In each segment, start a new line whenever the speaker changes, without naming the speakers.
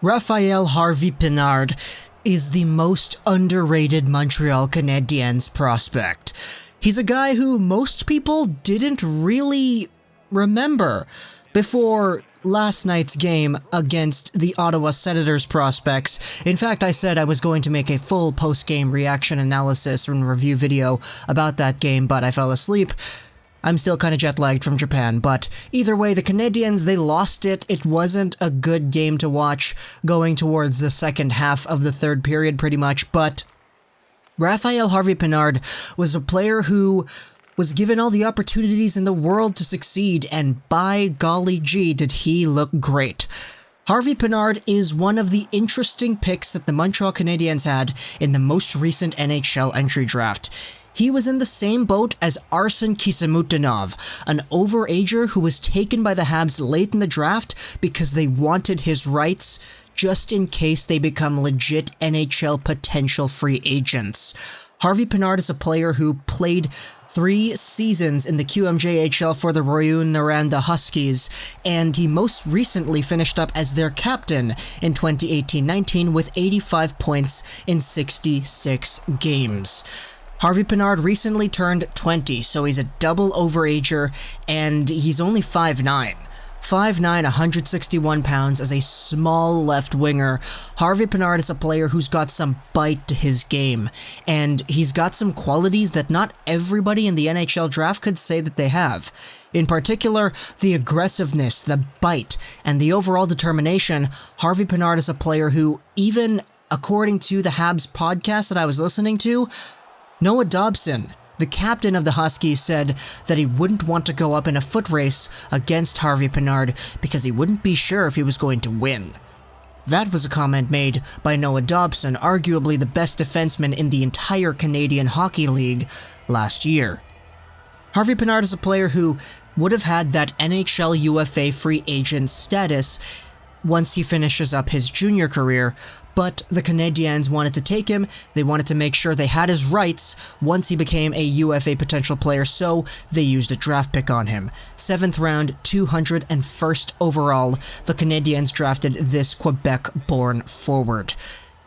Rafaël Harvey-Pinard is the most underrated Montreal Canadiens prospect. He's a guy who most people didn't really remember before last night's game against the Ottawa Senators prospects. In fact, I said I was going to make a full post-game reaction analysis and review video about that game, but I fell asleep. I'm still kind of jet-lagged from Japan, but either way, the Canadiens, they lost it. It wasn't a good game to watch going towards the second half of the third period, pretty much, but Rafaël Harvey-Pinard was a player who was given all the opportunities in the world to succeed, and by golly gee, did he look great. Harvey-Pinard is one of the interesting picks that the Montreal Canadiens had in the most recent NHL Entry Draft. He was in the same boat as Arsen Kisamutinov, an overager who was taken by the Habs late in the draft because they wanted his rights just in case they become legit NHL potential free agents. Harvey-Pinard is a player who played 3 seasons in the QMJHL for the Rouyn-Noranda Huskies, and he most recently finished up as their captain in 2018-19 with 85 points in 66 games. Harvey-Pinard recently turned 20, so he's a double overager, and he's only 5'9". 5'9", 161 pounds as a small left winger. Harvey-Pinard is a player who's got some bite to his game, and he's got some qualities that not everybody in the NHL draft could say that they have. In particular, the aggressiveness, the bite, and the overall determination. Harvey-Pinard is a player who, even according to the Habs podcast that I was listening to, Noah Dobson, the captain of the Huskies, said that he wouldn't want to go up in a foot race against Harvey-Pinard because he wouldn't be sure if he was going to win. That was a comment made by Noah Dobson, arguably the best defenseman in the entire Canadian Hockey League last year. Harvey-Pinard is a player who would have had that NHL UFA free agent status once he finishes up his junior career, but the Canadiens wanted to take him. They wanted to make sure they had his rights once he became a UFA potential player, so they used a draft pick on him. 7th round, 201st overall, the Canadiens drafted this Quebec-born forward.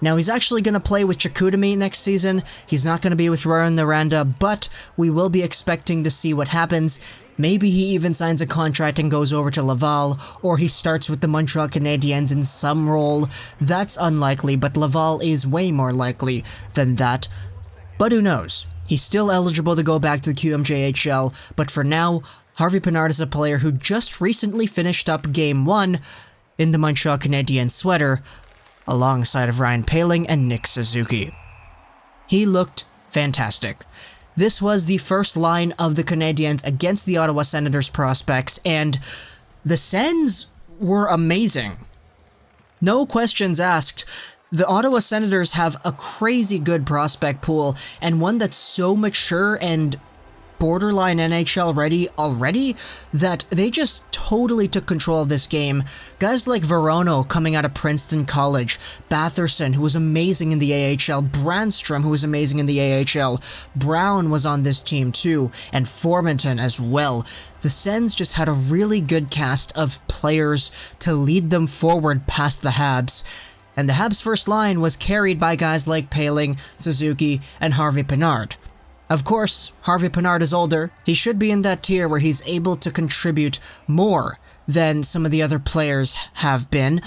Now, he's actually going to play with Chicoutimi next season. He's not going to be with Rouyn-Noranda, but we will be expecting to see what happens. Maybe he even signs a contract and goes over to Laval, or he starts with the Montreal Canadiens in some role. That's unlikely, but Laval is way more likely than that. But who knows? He's still eligible to go back to the QMJHL, but for now, Harvey-Pinard is a player who just recently finished up Game 1 in the Montreal Canadiens sweater, alongside of Ryan Poehling and Nick Suzuki. He looked fantastic. This was the first line of the Canadiens against the Ottawa Senators prospects, and the Sens were amazing. No questions asked. The Ottawa Senators have a crazy good prospect pool, and one that's so mature and borderline NHL ready already that they just totally took control of this game. Guys like Verono coming out of Princeton College, Batherson, who was amazing in the AHL, Brandstrom, who was amazing in the AHL, Brown was on this team too, and Formanton as well. The Sens just had a really good cast of players to lead them forward past the Habs. And the Habs' first line was carried by guys like Poehling, Suzuki, and Harvey-Pinard. Of course, Harvey-Pinard is older. He should be in that tier where he's able to contribute more than some of the other players have been.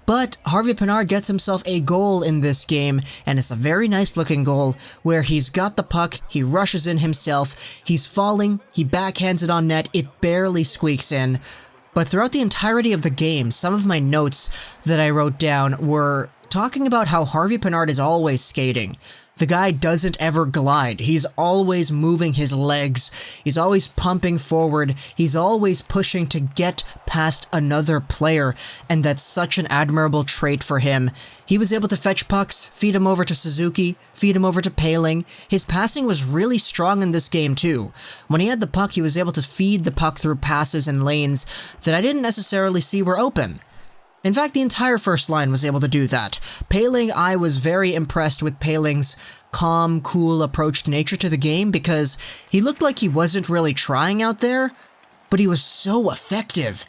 But Harvey-Pinard gets himself a goal in this game, and it's a very nice looking goal where he's got the puck, he rushes in himself, he's falling, he backhands it on net, it barely squeaks in. But throughout the entirety of the game, some of my notes that I wrote down were talking about how Harvey-Pinard is always skating. The guy doesn't ever glide. He's always moving his legs. He's always pumping forward. He's always pushing to get past another player, and that's such an admirable trait for him. He was able to fetch pucks, feed him over to Suzuki, feed him over to Poehling. His passing was really strong in this game too. When he had the puck, he was able to feed the puck through passes and lanes that I didn't necessarily see were open. In fact, the entire first line was able to do that. Poehling, I was very impressed with Poehling's calm, cool approach to nature to the game because he looked like he wasn't really trying out there, but he was so effective.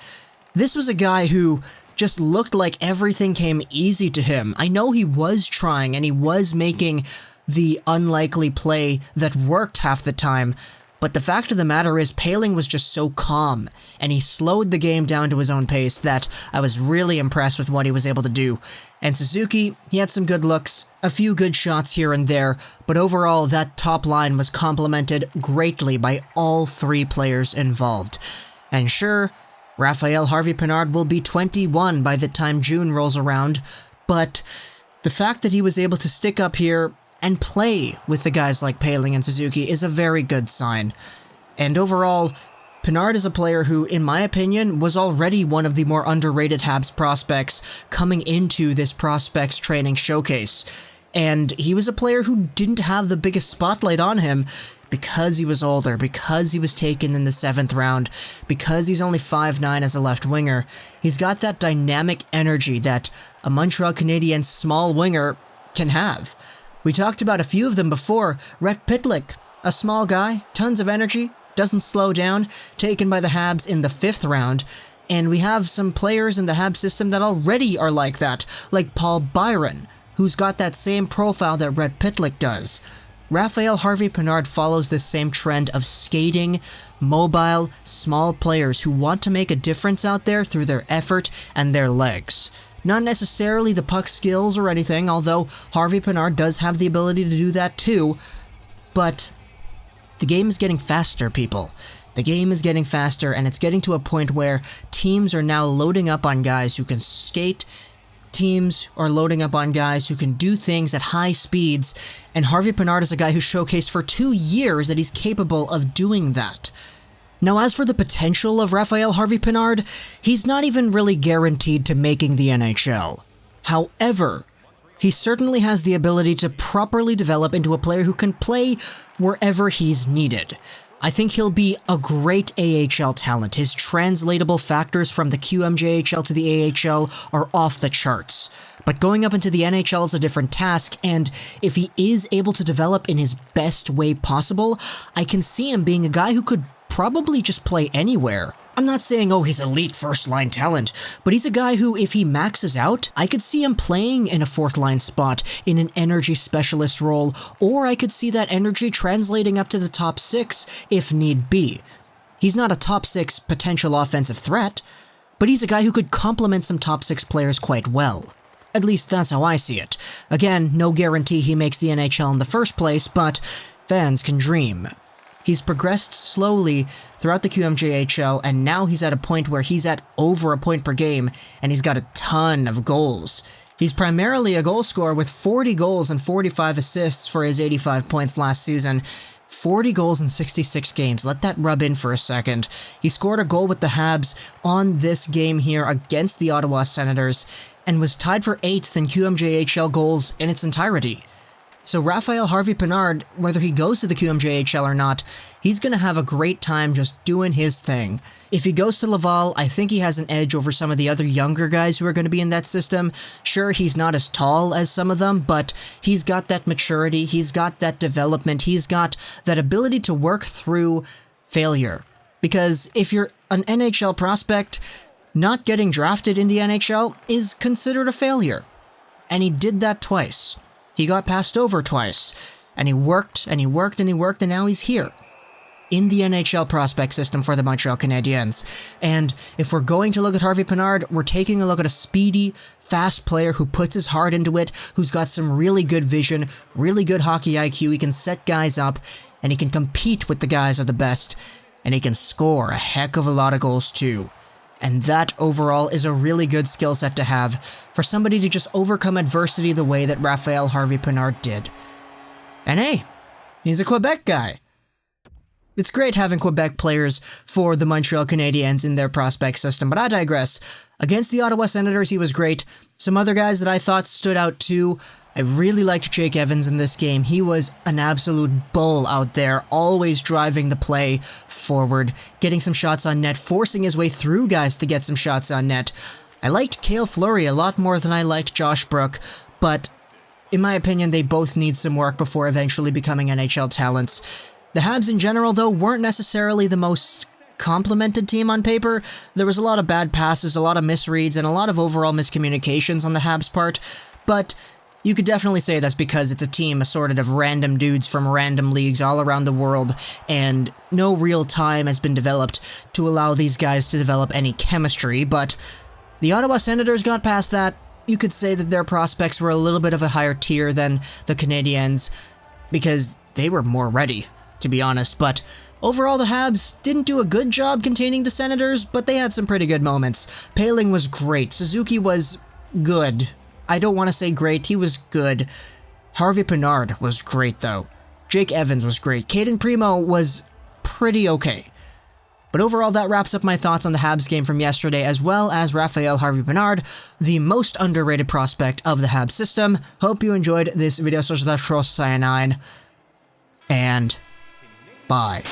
This was a guy who just looked like everything came easy to him. I know he was trying and he was making the unlikely play that worked half the time, but the fact of the matter is Poehling was just so calm, and he slowed the game down to his own pace that I was really impressed with what he was able to do. And Suzuki, he had some good looks, a few good shots here and there, but overall that top line was complemented greatly by all three players involved. And sure, Rafaël Harvey-Pinard will be 21 by the time June rolls around, but the fact that he was able to stick up here and play with the guys like Poehling and Suzuki is a very good sign. And overall, Pinard is a player who, in my opinion, was already one of the more underrated Habs prospects coming into this prospects training showcase. And he was a player who didn't have the biggest spotlight on him because he was older, because he was taken in the 7th round, because he's only 5'9" as a left winger. He's got that dynamic energy that a Montreal Canadiens small winger can have. We talked about a few of them before. Rhett Pitlick, a small guy, tons of energy, doesn't slow down, taken by the Habs in the 5th round. And we have some players in the Habs system that already are like that, like Paul Byron, who's got that same profile that Rhett Pitlick does. Rafaël Harvey-Pinard follows this same trend of skating, mobile, small players who want to make a difference out there through their effort and their legs. Not necessarily the puck skills or anything, although Harvey-Pinard does have the ability to do that too, but the game is getting faster, people. The game is getting faster, and it's getting to a point where teams are now loading up on guys who can skate. Teams are loading up on guys who can do things at high speeds, and Harvey-Pinard is a guy who showcased for 2 years that he's capable of doing that. Now, as for the potential of Rafaël Harvey-Pinard, he's not even really guaranteed to making the NHL. However, he certainly has the ability to properly develop into a player who can play wherever he's needed. I think he'll be a great AHL talent. His translatable factors from the QMJHL to the AHL are off the charts. But going up into the NHL is a different task, and if he is able to develop in his best way possible, I can see him being a guy who could probably just play anywhere. I'm not saying, he's elite first-line talent, but he's a guy who, if he maxes out, I could see him playing in a fourth-line spot, in an energy specialist role, or I could see that energy translating up to the top 6 if need be. He's not a top 6 potential offensive threat, but he's a guy who could complement some top 6 players quite well. At least that's how I see it. Again, no guarantee he makes the NHL in the first place, but fans can dream. He's progressed slowly throughout the QMJHL, and now he's at a point where he's at over a point per game, and he's got a ton of goals. He's primarily a goal scorer with 40 goals and 45 assists for his 85 points last season. 40 goals in 66 games. Let that rub in for a second. He scored a goal with the Habs on this game here against the Ottawa Senators, and was tied for 8th in QMJHL goals in its entirety. So Rafaël Harvey-Pinard, whether he goes to the QMJHL or not, he's going to have a great time just doing his thing. If he goes to Laval, I think he has an edge over some of the other younger guys who are going to be in that system. Sure, he's not as tall as some of them, but he's got that maturity, he's got that development, he's got that ability to work through failure. Because if you're an NHL prospect, not getting drafted in the NHL is considered a failure. And he did that twice. He got passed over twice, and he worked, and he worked, and he worked, and now he's here, in the NHL prospect system for the Montreal Canadiens. And if we're going to look at Harvey-Pinard, we're taking a look at a speedy, fast player who puts his heart into it, who's got some really good vision, really good hockey IQ, he can set guys up, and he can compete with the guys of the best, and he can score a heck of a lot of goals too. And that overall is a really good skill set to have for somebody to just overcome adversity the way that Rafaël Harvey-Pinard did. And hey, he's a Quebec guy. It's great having Quebec players for the Montreal Canadiens in their prospect system, but I digress. Against the Ottawa Senators, he was great. Some other guys that I thought stood out too. I really liked Jake Evans in this game. He was an absolute bull out there, always driving the play forward, getting some shots on net, forcing his way through guys to get some shots on net. I liked Cale Fleury a lot more than I liked Josh Brook, but in my opinion, they both need some work before eventually becoming NHL talents. The Habs in general, though, weren't necessarily the most complimented team on paper. There was a lot of bad passes, a lot of misreads, and a lot of overall miscommunications on the Habs' part, but you could definitely say that's because it's a team assorted of random dudes from random leagues all around the world, and no real time has been developed to allow these guys to develop any chemistry, but the Ottawa Senators got past that. You could say that their prospects were a little bit of a higher tier than the Canadiens, because they were more ready, to be honest, but overall, the Habs didn't do a good job containing the Senators, but they had some pretty good moments. Poehling was great. Suzuki was good. I don't want to say great, he was good. Harvey-Pinard was great, though. Jake Evans was great. Caden Primo was pretty okay. But overall, that wraps up my thoughts on the Habs game from yesterday, as well as Rafaël Harvey-Pinard, the most underrated prospect of the Habs system. Hope you enjoyed this video, and bye.